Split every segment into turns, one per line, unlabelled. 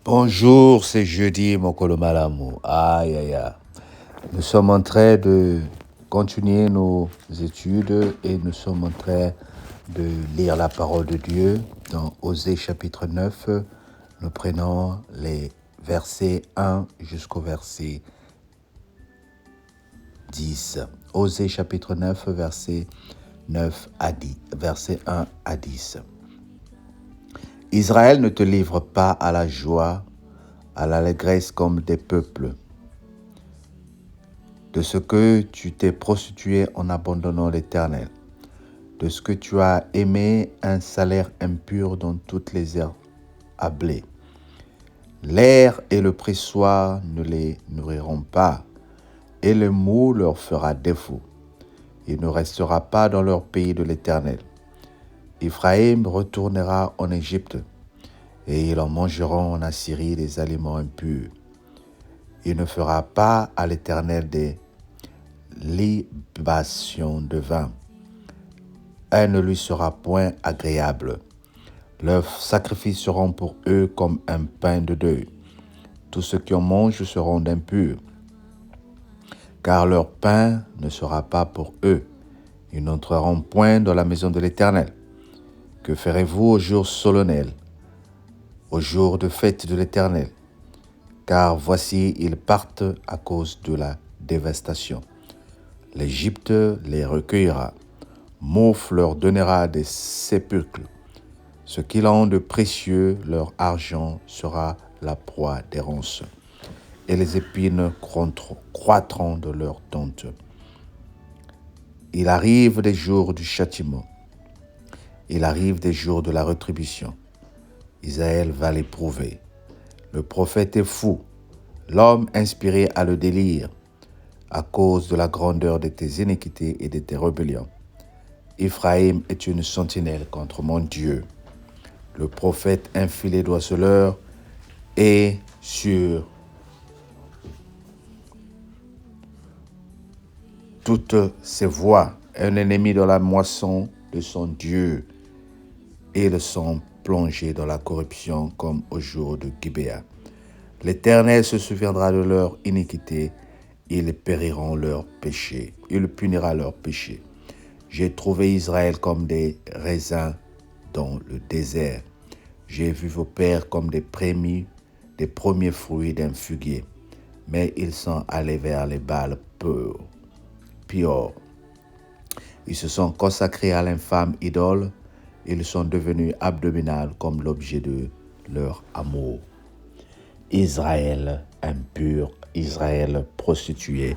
Bonjour, c'est jeudi, Mokolo Malamu. Aïe, aïe, aïe. Nous sommes en train de continuer nos études et nous sommes en train de lire la parole de Dieu dans Osée chapitre 9. Nous prenons les versets 1 jusqu'au verset 10. Osée chapitre 9, verset 9 à 10, verset 1 à 10. Israël ne te livre pas à la joie, à l'allégresse comme des peuples, de ce que tu t'es prostitué en abandonnant l'Éternel, de ce que tu as aimé un salaire impur dans toutes les herbes à blé. L'air et le pressoir ne les nourriront pas, et le mou leur fera défaut. Il ne restera pas dans leur pays de l'Éternel. Ephraïm retournera en Égypte, et ils en mangeront en Assyrie des aliments impurs. Il ne fera pas à l'Éternel des libations de vin. Elle ne lui sera point agréable. Leurs sacrifices seront pour eux comme un pain de deuil. Tous ceux qui en mangent seront d'impurs, car leur pain ne sera pas pour eux. Ils n'entreront point dans la maison de l'Éternel. Que ferez-vous au jour solennel, au jour de fête de l'Éternel? Car voici, ils partent à cause de la dévastation. L'Égypte les recueillera. Mouf leur donnera des sépulcres. Ce qu'ils ont de précieux, leur argent sera la proie des ronces, et les épines croîtront de leurs tentes. Il arrive des jours du châtiment. Il arrive des jours de la rétribution. Israël va l'éprouver. Le prophète est fou, l'homme inspiré à le délire, à cause de la grandeur de tes iniquités et de tes rébellions. Ephraïm est une sentinelle contre mon Dieu. Le prophète infilé d'oiseleurs est sur toutes ses voies, un ennemi dans la moisson de son Dieu. Ils sont plongés dans la corruption comme au jour de Gibéa. L'Éternel se souviendra de leur iniquité, ils périront leurs péchés, il punira leurs péchés. J'ai trouvé Israël comme des raisins dans le désert. J'ai vu vos pères comme des premiers fruits d'un figuier, mais ils sont allés vers les Baals purs. Ils se sont consacrés à l'infâme idole, ils sont devenus abdominales comme l'objet de leur amour. Israël impur, Israël prostitué,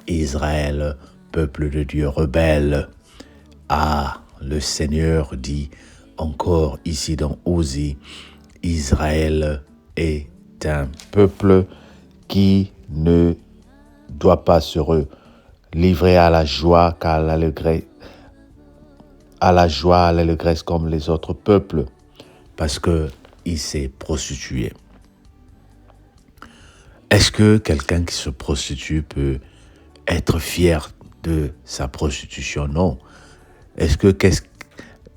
Israël peuple de Dieu rebelle. Ah, le Seigneur dit encore ici dans Osée, Israël est un peuple qui ne doit pas se livrer à la joie, à l'allégresse comme les autres peuples, parce qu'il s'est prostitué. Est-ce que quelqu'un qui se prostitue peut être fier de sa prostitution? Non.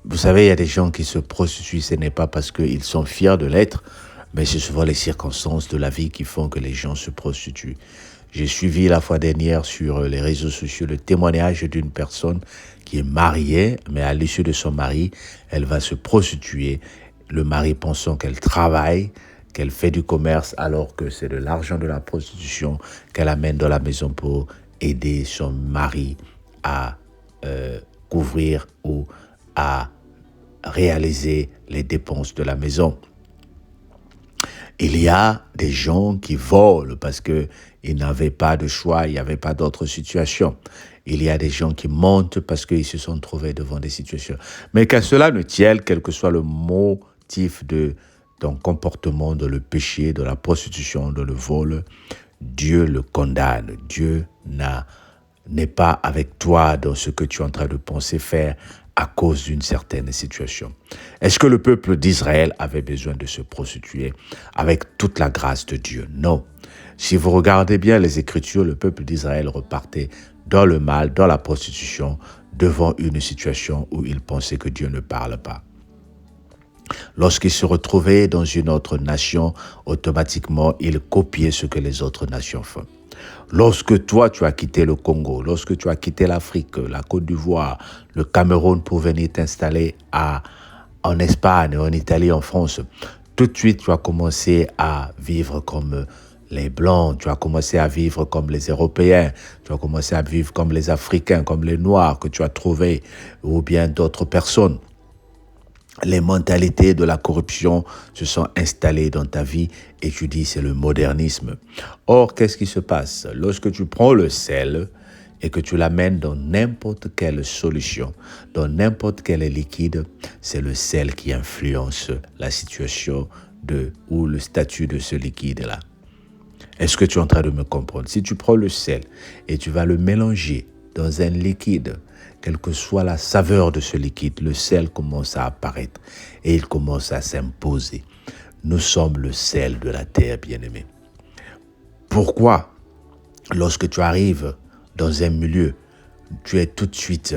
Vous savez, il y a des gens qui se prostituent, ce n'est pas parce qu'ils sont fiers de l'être, mais c'est souvent les circonstances de la vie qui font que les gens se prostituent. J'ai suivi la fois dernière sur les réseaux sociaux le témoignage d'une personne qui est mariée, mais à l'issue de son mari, elle va se prostituer. Le mari pensant qu'elle travaille, qu'elle fait du commerce, alors que c'est de l'argent de la prostitution qu'elle amène dans la maison pour aider son mari à couvrir ou à réaliser les dépenses de la maison. Il y a des gens qui volent parce qu'ils n'avaient pas de choix, il n'y avait pas d'autre situation. Il y a des gens qui mentent parce qu'ils se sont trouvés devant des situations. Mais qu'à cela ne tienne, quel que soit le motif de ton comportement, de le péché, de la prostitution, de le vol, Dieu le condamne. Dieu n'est pas avec toi dans ce que tu es en train de penser faire à cause d'une certaine situation. Est-ce que le peuple d'Israël avait besoin de se prostituer avec toute la grâce de Dieu? Non. Si vous regardez bien les Écritures, le peuple d'Israël repartait dans le mal, dans la prostitution, devant une situation où il pensait que Dieu ne parle pas. Lorsqu'ils se retrouvaient dans une autre nation, automatiquement, ils copiaient ce que les autres nations font. Lorsque toi, tu as quitté le Congo, lorsque tu as quitté l'Afrique, la Côte d'Ivoire, le Cameroun pour venir t'installer en Espagne, en Italie, en France, tout de suite, tu as commencé à vivre comme les Blancs, tu as commencé à vivre comme les Européens, tu as commencé à vivre comme les Africains, comme les Noirs que tu as trouvés, ou bien d'autres personnes. Les mentalités de la corruption se sont installées dans ta vie et tu dis c'est le modernisme. Or, qu'est-ce qui se passe? Lorsque tu prends le sel et que tu l'amènes dans n'importe quelle solution, dans n'importe quel liquide, c'est le sel qui influence la situation ou le statut de ce liquide-là. Est-ce que tu es en train de me comprendre? Si tu prends le sel et tu vas le mélanger dans un liquide, quelle que soit la saveur de ce liquide, le sel commence à apparaître et il commence à s'imposer. Nous sommes le sel de la terre, bien-aimé. Pourquoi, lorsque tu arrives dans un milieu, tu es tout de suite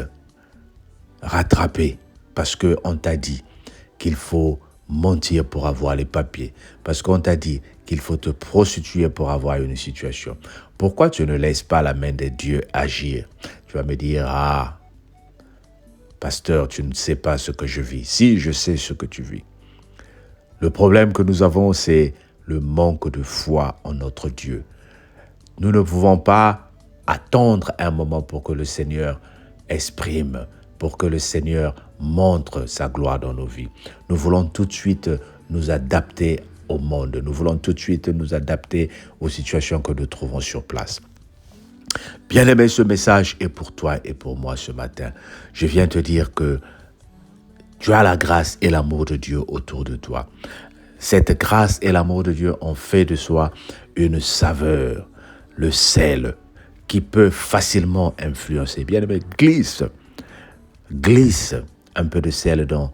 rattrapé parce qu'on t'a dit qu'il faut mentir pour avoir les papiers, parce qu'on t'a dit qu'il faut te prostituer pour avoir une situation. Pourquoi tu ne laisses pas la main de Dieu agir? Tu vas me dire, pasteur, tu ne sais pas ce que je vis. Si, je sais ce que tu vis. Le problème que nous avons, c'est le manque de foi en notre Dieu. Nous ne pouvons pas attendre un moment pour que le Seigneur exprime, pour que le Seigneur montre sa gloire dans nos vies. Nous voulons tout de suite nous adapter au monde. Nous voulons tout de suite nous adapter aux situations que nous trouvons sur place. Bien-aimé, ce message est pour toi et pour moi ce matin. Je viens te dire que tu as la grâce et l'amour de Dieu autour de toi. Cette grâce et l'amour de Dieu ont fait de soi une saveur, le sel, qui peut facilement influencer. Bien-aimé, glisse un peu de sel dans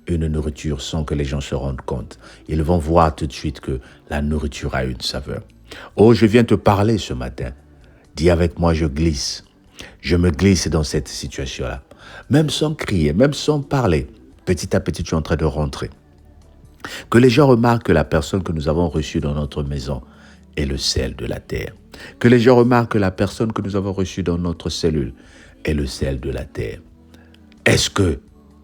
une nourriture sans que les gens se rendent compte. Ils vont voir tout de suite que la nourriture a une saveur. Oh, je viens te parler ce matin. Dis avec moi, je glisse. Je me glisse dans cette situation-là. Même sans crier, même sans parler. Petit à petit, tu es en train de rentrer. Que les gens remarquent que la personne que nous avons reçue dans notre maison est le sel de la terre. Que les gens remarquent que la personne que nous avons reçue dans notre cellule est le sel de la terre. Est-ce que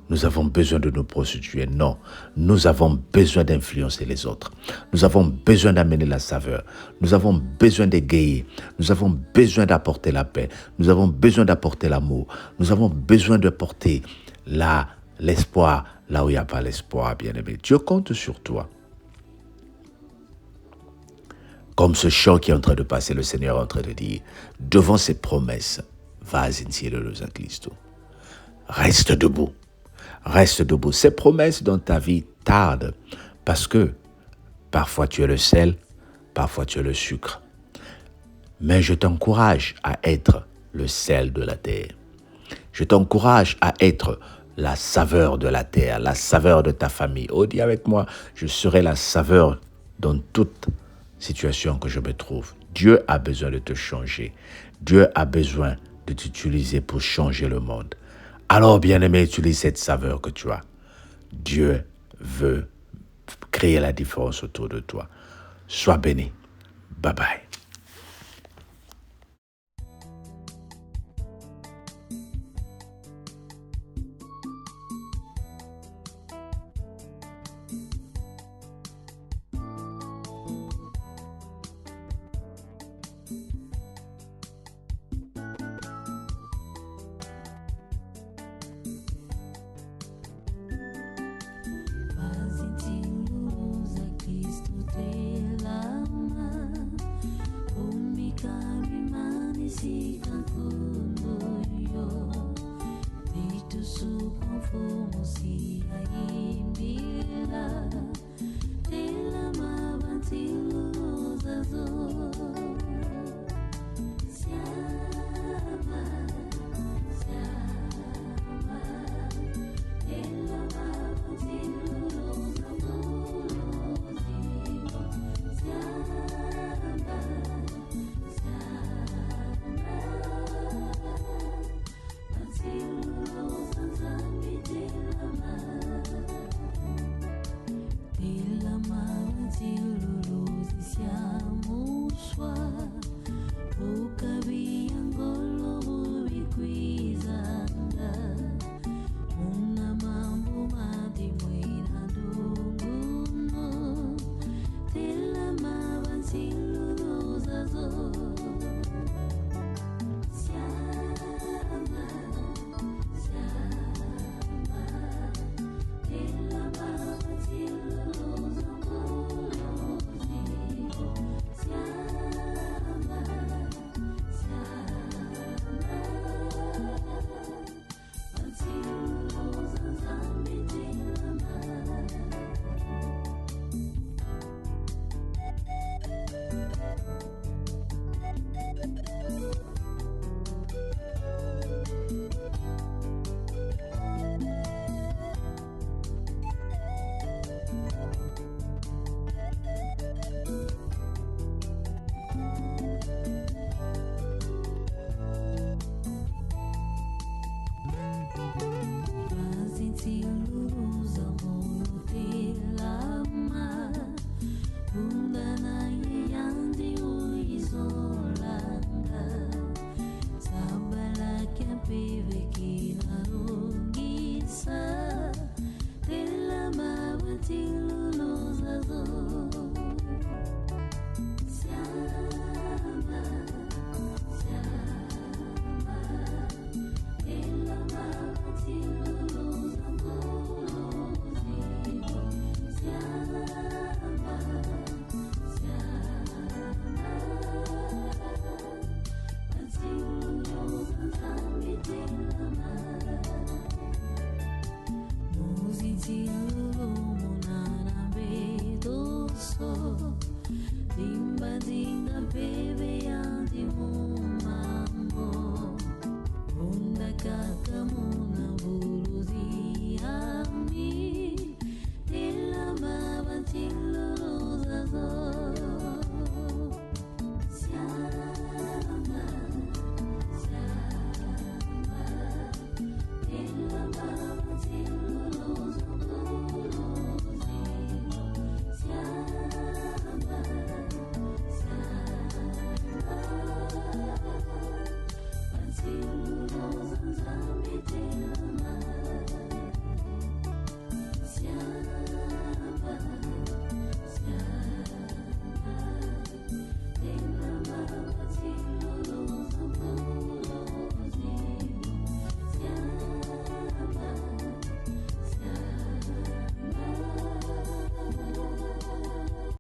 nous avons besoin de nous prostituer? Non. Nous avons besoin d'influencer les autres. Nous avons besoin d'amener la saveur. Nous avons besoin d'égayer. Nous avons besoin d'apporter la paix. Nous avons besoin d'apporter l'amour. Nous avons besoin d'apporter l'espoir là où il n'y a pas l'espoir, bien-aimé. Dieu compte sur toi. Comme ce chant qui est en train de passer, le Seigneur est en train de dire, devant ses promesses, vas insieme a Cristo. Reste debout. Reste debout. Ces promesses dans ta vie tardent parce que parfois tu es le sel, parfois tu es le sucre. Mais je t'encourage à être le sel de la terre. Je t'encourage à être la saveur de la terre, la saveur de ta famille. Oh, dis avec moi, je serai la saveur dans toute situation que je me trouve. Dieu a besoin de te changer. Dieu a besoin de t'utiliser pour changer le monde. Alors, bien-aimé, utilise cette saveur que tu as. Dieu veut créer la différence autour de toi. Sois béni. Bye bye.